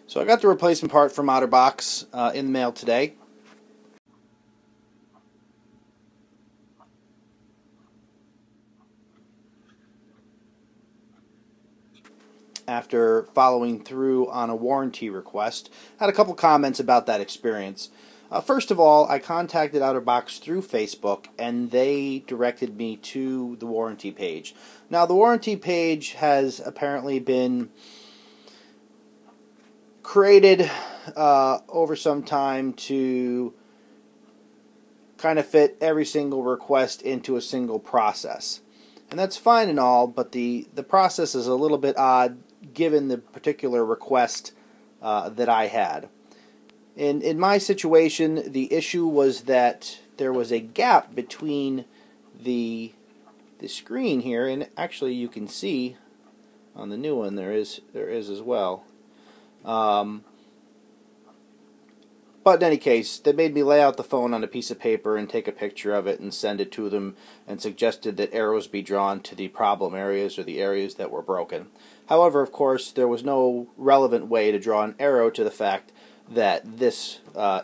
So I got the replacement part from Otterbox in the mail today. After following through on a warranty request, I had a couple comments about that experience. First of all, I contacted Otterbox through Facebook, and they directed me to the warranty page. Now, the warranty page has apparently been created over some time to kind of fit every single request into a single process. And that's fine and all, but the process is a little bit odd given the particular request that I had. In my situation, the issue was that there was a gap between the screen here, and actually you can see on the new one there is as well. But in any case, they made me lay out the phone on a piece of paper and take a picture of it and send it to them, and suggested that arrows be drawn to the problem areas or the areas that were broken. However, of course, there was no relevant way to draw an arrow to the fact that this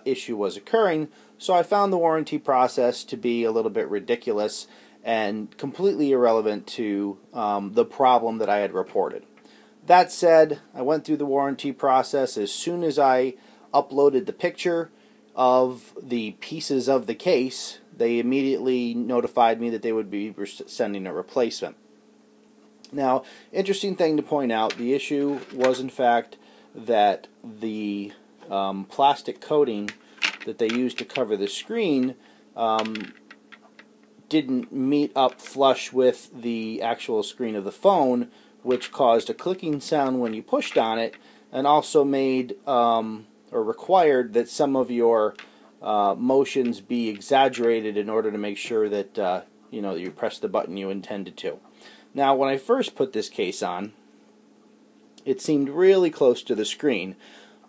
issue was occurring, so I found the warranty process to be a little bit ridiculous and completely irrelevant to the problem that I had reported. That said, I went through the warranty process. As soon as I uploaded the picture of the pieces of the case, they immediately notified me that they would be sending a replacement. Now, interesting thing to point out, the issue was in fact that the plastic coating that they used to cover the screen didn't meet up flush with the actual screen of the phone, which caused a clicking sound when you pushed on it, and also made or required that some of your motions be exaggerated in order to make sure that you press the button you intended to. Now, when I first put this case on, it seemed really close to the screen,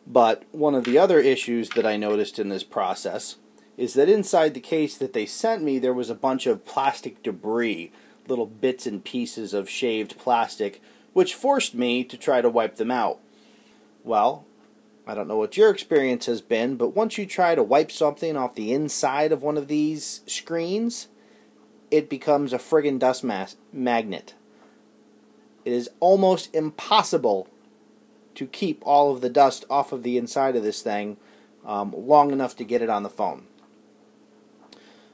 but one of the other issues that I noticed in this process is that inside the case that they sent me, there was a bunch of plastic debris, little bits and pieces of shaved plastic, which forced me to try to wipe them out. Well, I don't know what your experience has been, but once you try to wipe something off the inside of one of these screens, it becomes a friggin' dust magnet. It is almost impossible to keep all of the dust off of the inside of this thing long enough to get it on the phone.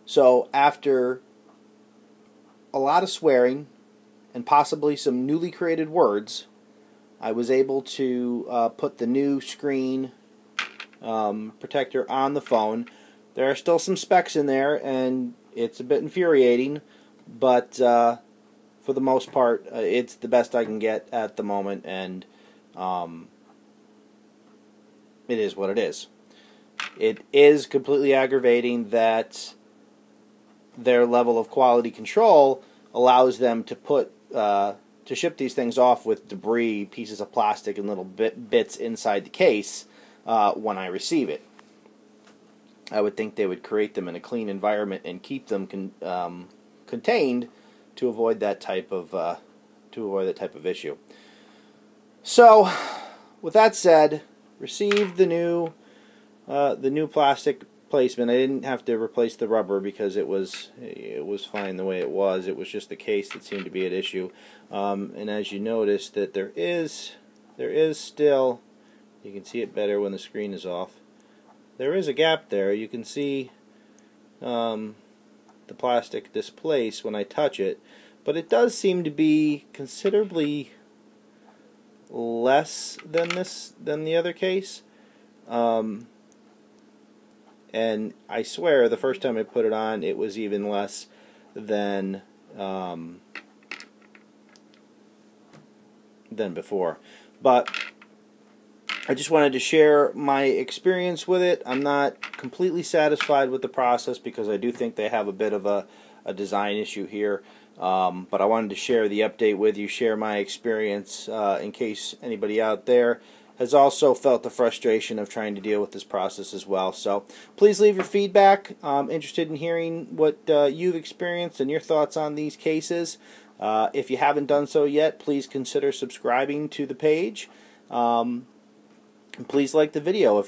So after a lot of swearing and possibly some newly created words, I was able to put the new screen protector on the phone. There are still some specks in there, and it's a bit infuriating, but for the most part, it's the best I can get at the moment, and it is what it is. It is completely aggravating that their level of quality control allows them to put to ship these things off with debris, pieces of plastic, and little bits inside the case when I receive it. I would think they would create them in a clean environment and keep them contained to avoid that type of issue. So, with that said, received the new plastic placement. I didn't have to replace the rubber because it was fine the way it was. It was just the case that seemed to be at issue. And as you notice, that there is still, you can see it better when the screen is off. There is a gap there. You can see the plastic displace when I touch it, but it does seem to be considerably less than the other case. And I swear the first time I put it on, it was even less than before. But I just wanted to share my experience with it. I'm not completely satisfied with the process because I do think they have a bit of a design issue here. But I wanted to share the update with you, share my experience in case anybody out there has also felt the frustration of trying to deal with this process as well. So please leave your feedback. I'm interested in hearing what you've experienced and your thoughts on these cases. If you haven't done so yet, please consider subscribing to the page. Please like the video if